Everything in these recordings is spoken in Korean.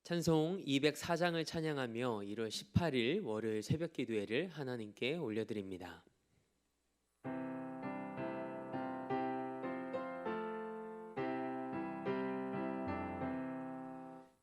찬송 204장을 찬양하며 1월 18일 월요일 새벽 기도회를 하나님께 올려드립니다.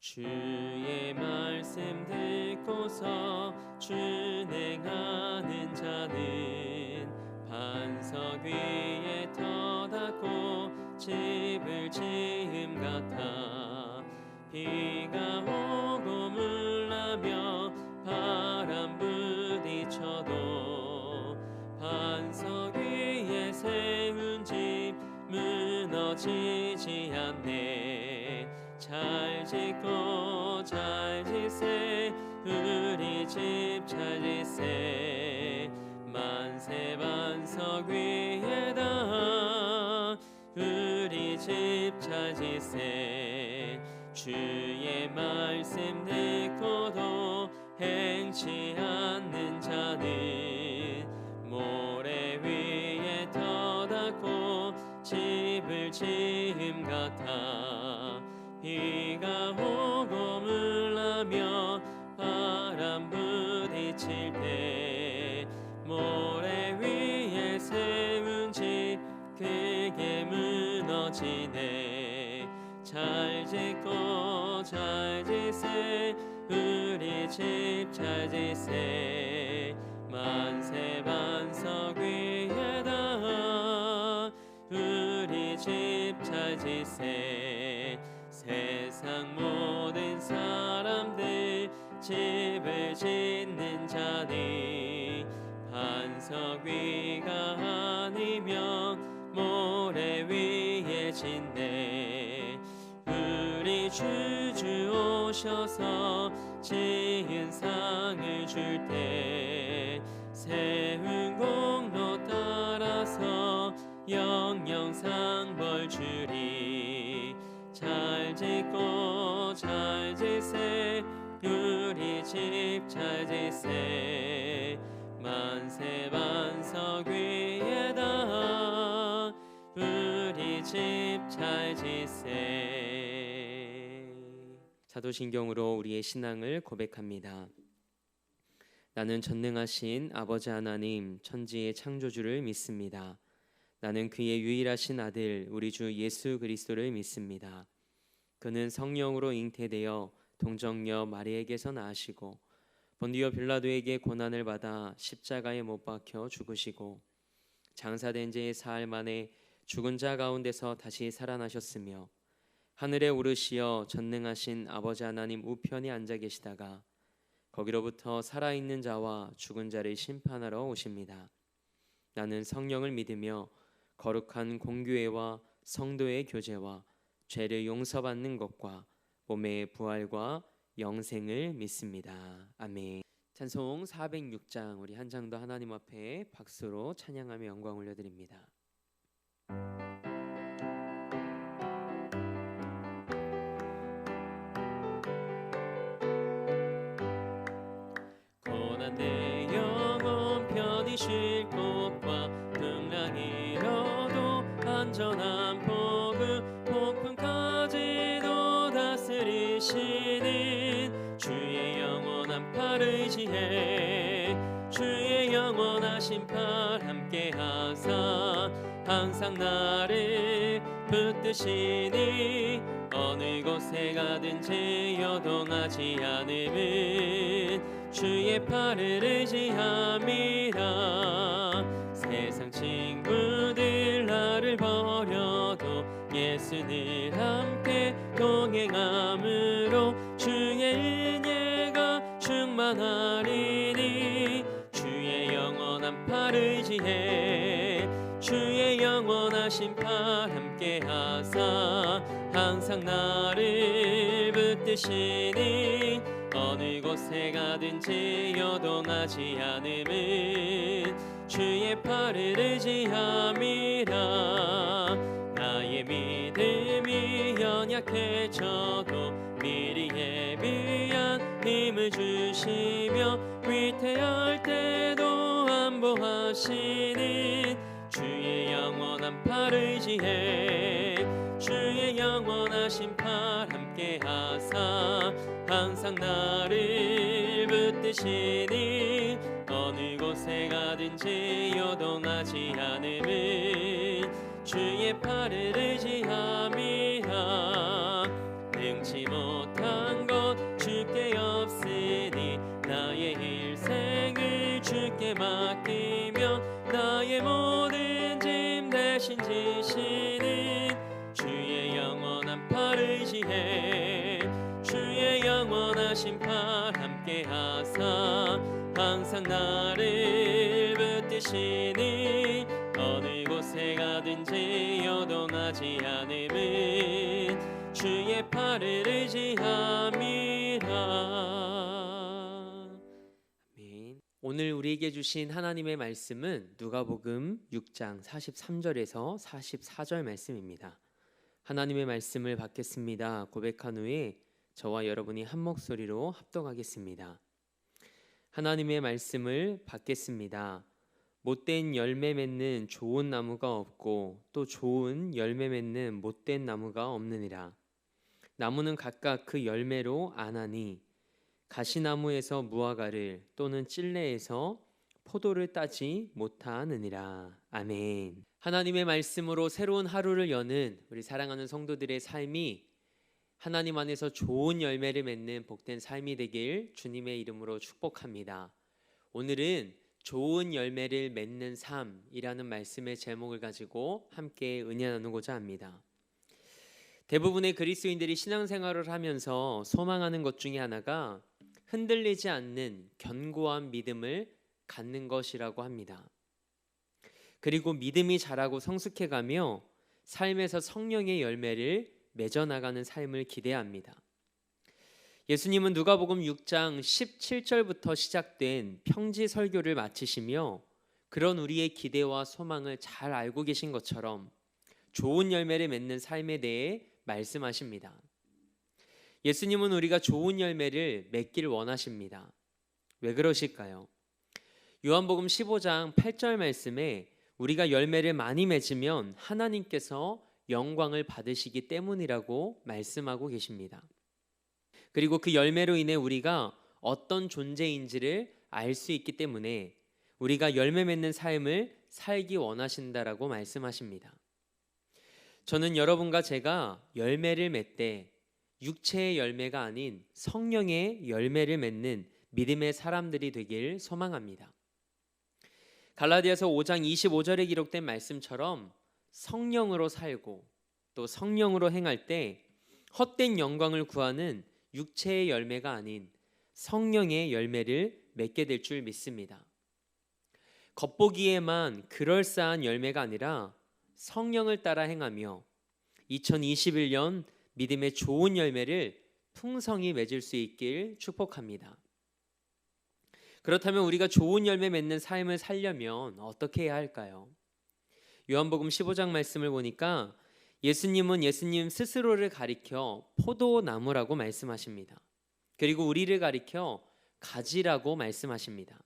주의 말씀 듣고서 준행하는 자는 반석 위에 터닫고 집을 지음 같아. 비가 오고 물나며 바람 부딪혀도 반석 위에 세운 집 무너지지 않네. 잘 짓고 잘 짓세 우리 집 잘 짓세. 만세 반석 위에다 우리 집 잘 짓세. 주의 말씀 듣고도 행치 않는 자는 모래 위에 터닫고 집을 지음 같아. 비가 오고 물나며 바람 부딪힐 때 모래 위에 세운 집 크게 무너지네. 잘 짓고 잘 짓세 우리 집 잘 짓세. 만세 반석 위에다 우리 집 잘 짓세. 세상 모든 사람들 집을 짓는 자니 반석 위가 아니면 모래 위에 짓네. 우리 주주 오셔서 지은 상을 줄 때 세운 공로 따라서 영영상 벌 주리. 잘 짓고 잘 짓세 우리 집 잘 짓세. 만세 반석 위에다 우리 집 잘 짓세. 사도신경으로 우리의 신앙을 고백합니다. 나는 전능하신 아버지 하나님 천지의 창조주를 믿습니다. 나는 그의 유일하신 아들 우리 주 예수 그리스도를 믿습니다. 그는 성령으로 잉태되어 동정녀 마리에게서 나으시고 본디오 빌라도에게 고난을 받아 십자가에 못 박혀 죽으시고 장사된 지 사흘 만에 죽은 자 가운데서 다시 살아나셨으며 하늘에 오르시어 전능하신 아버지 하나님 우편에 앉아 계시다가 거기로부터 살아있는 자와 죽은 자를 심판하러 오십니다. 나는 성령을 믿으며 거룩한 공교회와 성도의 교제와 죄를 용서받는 것과 몸의 부활과 영생을 믿습니다. 아멘. 찬송 406장 우리 한 장 더 하나님 앞에 박수로 찬양하며 영광 올려드립니다. 고난 내 영혼 편히 쉴 곳과 풍랑이 일어도 안전한 복음 폭풍까지도 다스리시는 주의 영원한 팔 의지해. 주의 영원하신 팔 함께 하사 항상 나를 붙드시니 어느 곳에 가든지 요동하지 않음은 주의 팔을 의지함이라. 세상 친구들 나를 버려도 예수 늘 함께 동행함으로 주의 은혜가 충만하리니. 주의 영원한 팔 의지해. 주의 영원하신 팔 함께 하사 항상 나를 붙드시니 어느 곳에 가든지 요동하지 않음은 주의 팔을 의지함이라. 나의 믿음이 연약해져도 미리 예비한 힘을 주시며 위태할 때도 안보하시는 주의 영원한 팔 의지해. 주의 영원하신 팔 함께 하사 항상 나를 붙드시니 어느 곳에 가든지 요동하지 않음은 주의 팔을 의지함이라. 능치 못한 것 주께 없으니 나의 일생을 주께 맡기며 나의 모든 짐 대신 지시는 주의 영원한 팔 의지해. 주의 영원하신 팔 함께 하사 항상 나를 붙드시니 어느 곳에 가든지 요동하지 않음은 주의 팔을 의지함이라. 아멘. 오늘 우리에게 주신 하나님의 말씀은 누가복음 6장 43절에서 44절 말씀입니다. 하나님의 말씀을 받겠습니다 고백한 후에 저와 여러분이 한 목소리로 합독하겠습니다. 하나님의 말씀을 받겠습니다. 못된 열매 맺는 좋은 나무가 없고 또 좋은 열매 맺는 못된 나무가 없느니라. 나무는 각각 그 열매로 아나니 가시나무에서 무화과를 또는 찔레에서 포도를 따지 못하느니라. 아멘. 하나님의 말씀으로 새로운 하루를 여는 우리 사랑하는 성도들의 삶이 하나님 안에서 좋은 열매를 맺는 복된 삶이 되길 주님의 이름으로 축복합니다. 오늘은 좋은 열매를 맺는 삶이라는 말씀의 제목을 가지고 함께 은혜 나누고자 합니다. 대부분의 그리스도인들이 신앙생활을 하면서 소망하는 것 중에 하나가 흔들리지 않는 견고한 믿음을 갖는 것이라고 합니다. 그리고 믿음이 자라고 성숙해가며 삶에서 성령의 열매를 맺어나가는 삶을 기대합니다. 예수님은 누가복음 6장 17절부터 시작된 평지 설교를 마치시며 그런 우리의 기대와 소망을 잘 알고 계신 것처럼 좋은 열매를 맺는 삶에 대해 말씀하십니다. 예수님은 우리가 좋은 열매를 맺기를 원하십니다. 왜 그러실까요? 요한복음 15장 8절 말씀에 우리가 열매를 많이 맺으면 하나님께서 영광을 받으시기 때문이라고 말씀하고 계십니다. 그리고 그 열매로 인해 우리가 어떤 존재인지를 알 수 있기 때문에 우리가 열매 맺는 삶을 살기 원하신다라고 말씀하십니다. 저는 여러분과 제가 열매를 맺되 육체의 열매가 아닌 성령의 열매를 맺는 믿음의 사람들이 되길 소망합니다. 갈라디아서 5장 25절에 기록된 말씀처럼 성령으로 살고 또 성령으로 행할 때 헛된 영광을 구하는 육체의 열매가 아닌 성령의 열매를 맺게 될 줄 믿습니다. 겉보기에만 그럴싸한 열매가 아니라 성령을 따라 행하며 2021년 믿음의 좋은 열매를 풍성히 맺을 수 있길 축복합니다. 그렇다면 우리가 좋은 열매 맺는 삶을 살려면 어떻게 해야 할까요? 요한복음 15장 말씀을 보니까 예수님은 예수님 스스로를 가리켜 포도나무라고 말씀하십니다. 그리고 우리를 가리켜 가지라고 말씀하십니다.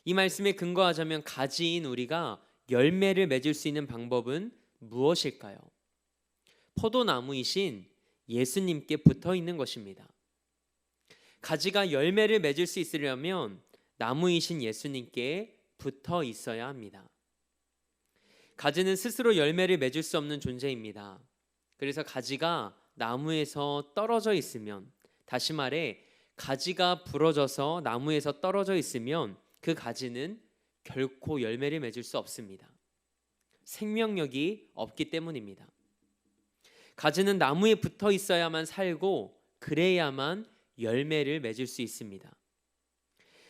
이 말씀에 근거하자면 가지인 우리가 열매를 맺을 수 있는 방법은 무엇일까요? 포도나무이신 예수님께 붙어 있는 것입니다. 가지가 열매를 맺을 수 있으려면 나무이신 예수님께 붙어 있어야 합니다. 가지는 스스로 열매를 맺을 수 없는 존재입니다. 그래서 가지가 나무에서 떨어져 있으면, 다시 말해 가지가 부러져서 나무에서 떨어져 있으면 그 가지는 결코 열매를 맺을 수 없습니다. 생명력이 없기 때문입니다. 가지는 나무에 붙어 있어야만 살고 그래야만 열매를 맺을 수 있습니다.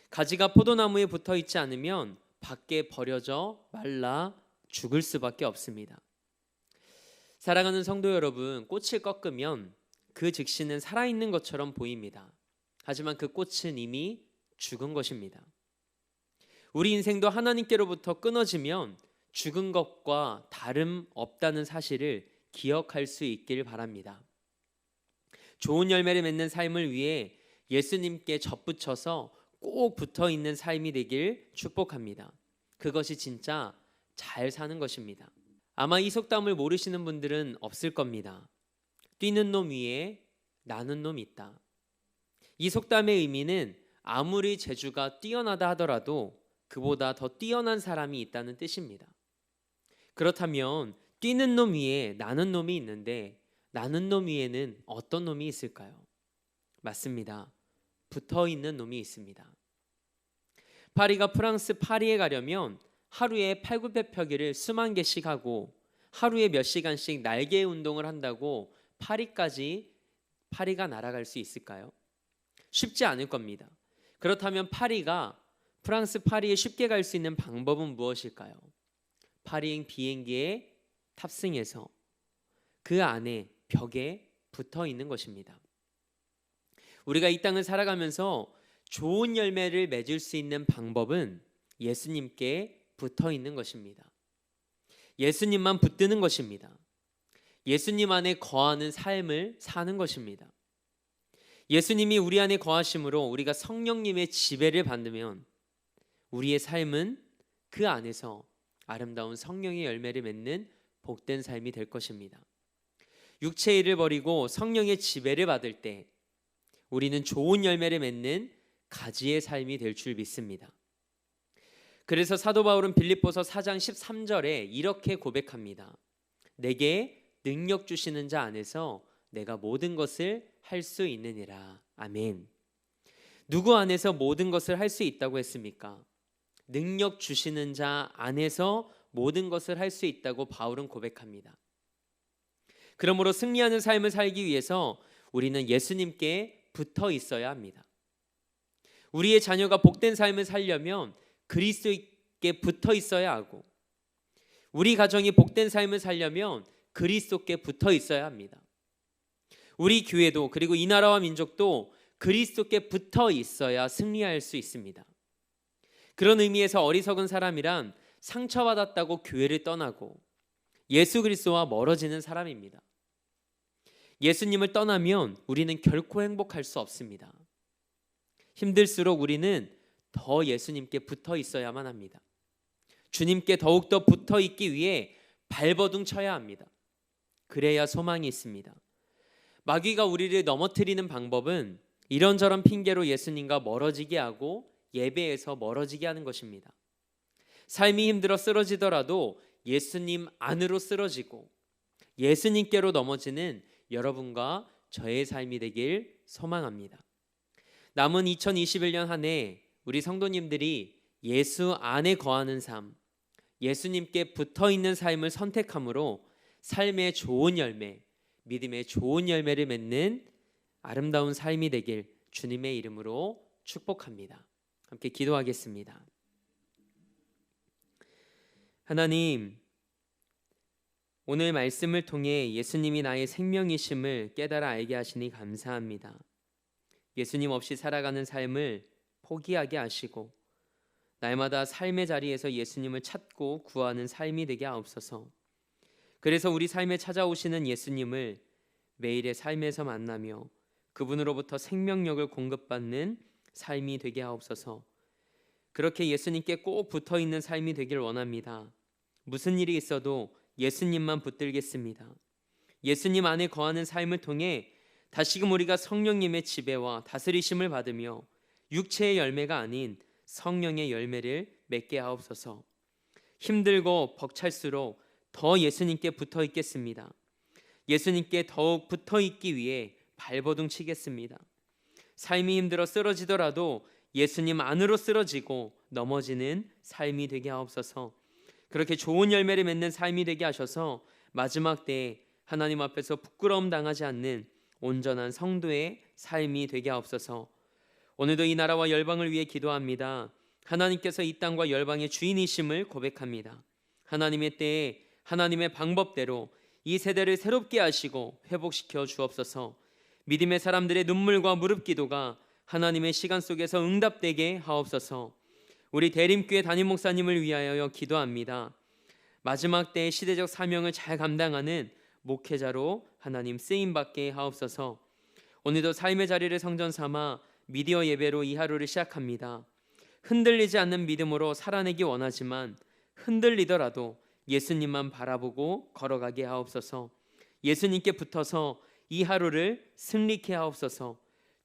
가지가 포도나무에 붙어 있지 않으면 밖에 버려져 말라 죽을 수밖에 없습니다. 사랑하는 성도 여러분, 꽃을 꺾으면 그 즉시는 살아있는 것처럼 보입니다. 하지만 그 꽃은 이미 죽은 것입니다. 우리 인생도 하나님께로부터 끊어지면 죽은 것과 다름없다는 사실을 기억할 수 있길 바랍니다. 좋은 열매를 맺는 삶을 위해 예수님께 접붙여서 꼭 붙어 있는 삶이 되길 축복합니다. 그것이 진짜 잘 사는 것입니다. 아마 이 속담을 모르시는 분들은 없을 겁니다. 뛰는 놈 위에 나는 놈 있다. 이 속담의 의미는 아무리 재주가 뛰어나다 하더라도 그보다 더 뛰어난 사람이 있다는 뜻입니다. 그렇다면 뛰는 놈 위에 나는 놈이 있는데 나는 놈 위에는 어떤 놈이 있을까요? 맞습니다. 붙어 있는 놈이 있습니다. 파리가 프랑스 파리에 가려면 하루에 팔굽혀펴기를 수만 개씩 하고 하루에 몇 시간씩 날개 운동을 한다고 파리가 날아갈 수 있을까요? 쉽지 않을 겁니다. 그렇다면 프랑스 파리에 쉽게 갈 수 있는 방법은 무엇일까요? 파리 비행기에 탑승해서 그 안에 벽에 붙어 있는 것입니다. 우리가 이 땅을 살아가면서 좋은 열매를 맺을 수 있는 방법은 예수님께 붙어 있는 것입니다. 예수님만 붙드는 것입니다. 예수님 안에 거하는 삶을 사는 것입니다. 예수님이 우리 안에 거하심으로 우리가 성령님의 지배를 받으면 우리의 삶은 그 안에서 아름다운 성령의 열매를 맺는 복된 삶이 될 것입니다. 육체의 일을 버리고 성령의 지배를 받을 때 우리는 좋은 열매를 맺는 가지의 삶이 될 줄 믿습니다. 그래서 사도 바울은 빌립보서 4장 13절에 이렇게 고백합니다. 내게 능력 주시는 자 안에서 내가 모든 것을 할 수 있느니라. 아멘. 누구 안에서 모든 것을 할 수 있다고 했습니까? 능력 주시는 자 안에서 모든 것을 할 수 있다고 바울은 고백합니다. 그러므로 승리하는 삶을 살기 위해서 우리는 예수님께 붙어 있어야 합니다. 우리의 자녀가 복된 삶을 살려면 그리스도께 붙어 있어야 하고 우리 가정이 복된 삶을 살려면 그리스도께 붙어 있어야 합니다. 우리 교회도 그리고 이 나라와 민족도 그리스도께 붙어 있어야 승리할 수 있습니다. 그런 의미에서 어리석은 사람이란 상처받았다고 교회를 떠나고 예수 그리스도와 멀어지는 사람입니다. 예수님을 떠나면 우리는 결코 행복할 수 없습니다. 힘들수록 우리는 더 예수님께 붙어 있어야만 합니다. 주님께 더욱더 붙어 있기 위해 발버둥 쳐야 합니다. 그래야 소망이 있습니다. 마귀가 우리를 넘어뜨리는 방법은 이런저런 핑계로 예수님과 멀어지게 하고 예배에서 멀어지게 하는 것입니다. 삶이 힘들어 쓰러지더라도 예수님 안으로 쓰러지고 예수님께로 넘어지는 여러분과 저의 삶이 되길 소망합니다. 남은 2021년 한 해 우리 성도님들이 예수 안에 거하는 삶, 예수님께 붙어 있는 삶을 선택함으로 삶의 좋은 열매, 믿음의 좋은 열매를 맺는 아름다운 삶이 되길 주님의 이름으로 축복합니다. 함께 기도하겠습니다. 하나님, 오늘 말씀을 통해 예수님이 나의 생명이심을 깨달아 알게 하시니 감사합니다. 예수님 없이 살아가는 삶을 포기하게 하시고 날마다 삶의 자리에서 예수님을 찾고 구하는 삶이 되게 하옵소서. 그래서 우리 삶에 찾아오시는 예수님을 매일의 삶에서 만나며 그분으로부터 생명력을 공급받는 삶이 되게 하옵소서. 그렇게 예수님께 꼭 붙어 있는 삶이 되길 원합니다. 무슨 일이 있어도 예수님만 붙들겠습니다. 예수님 안에 거하는 삶을 통해 다시금 우리가 성령님의 지배와 다스리심을 받으며 육체의 열매가 아닌 성령의 열매를 맺게 하옵소서. 힘들고 벅찰수록 더 예수님께 붙어 있겠습니다. 예수님께 더욱 붙어 있기 위해 발버둥 치겠습니다. 삶이 힘들어 쓰러지더라도 예수님 안으로 쓰러지고 넘어지는 삶이 되게 하옵소서. 그렇게 좋은 열매를 맺는 삶이 되게 하셔서 마지막 때에 하나님 앞에서 부끄러움 당하지 않는 온전한 성도의 삶이 되게 하옵소서. 오늘도 이 나라와 열방을 위해 기도합니다. 하나님께서 이 땅과 열방의 주인이심을 고백합니다. 하나님의 때에 하나님의 방법대로 이 세대를 새롭게 하시고 회복시켜 주옵소서. 믿음의 사람들의 눈물과 무릎 기도가 하나님의 시간 속에서 응답되게 하옵소서. 우리 대림교회 담임 목사님을 위하여 기도합니다. 마지막 때의 시대적 사명을 잘 감당하는 목회자로 하나님 쓰임받게 하옵소서. 오늘도 삶의 자리를 성전 삼아 미디어 예배로 이 하루를 시작합니다. 흔들리지 않는 믿음으로 살아내기 원하지만 흔들리더라도 예수님만 바라보고 걸어가게 하옵소서. 예수님께 붙어서 이 하루를 승리케 하옵소서.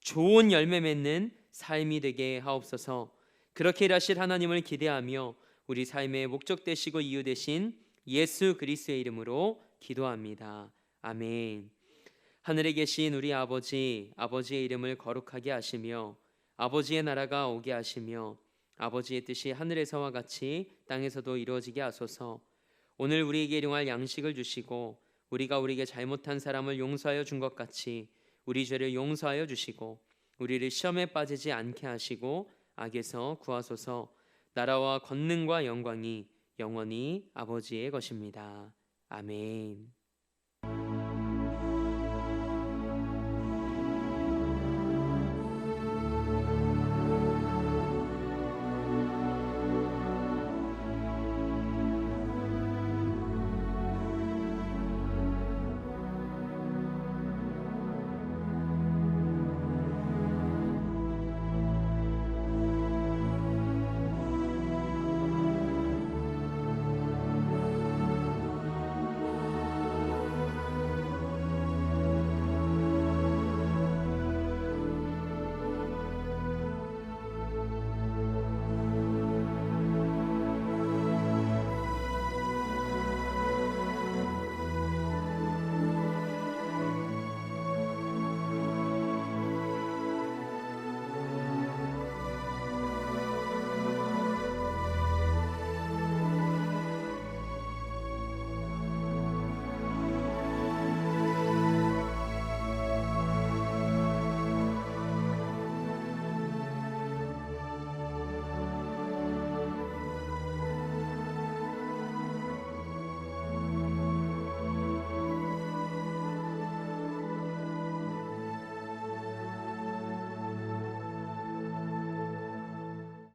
좋은 열매 맺는 삶이 되게 하옵소서. 그렇게 일하실 하나님을 기대하며 우리 삶의 목적 되시고 이유 되신 예수 그리스도의 이름으로 기도합니다. 아멘. 하늘에 계신 우리 아버지, 아버지의 이름을 거룩하게 하시며 아버지의 나라가 오게 하시며 아버지의 뜻이 하늘에서와 같이 땅에서도 이루어지게 하소서. 오늘 우리에게 일용할 양식을 주시고 우리가 우리에게 잘못한 사람을 용서하여 준 것 같이 우리 죄를 용서하여 주시고 우리를 시험에 빠지지 않게 하시고 악에서 구하소서. 나라와 권능과 영광이 영원히 아버지의 것입니다. 아멘.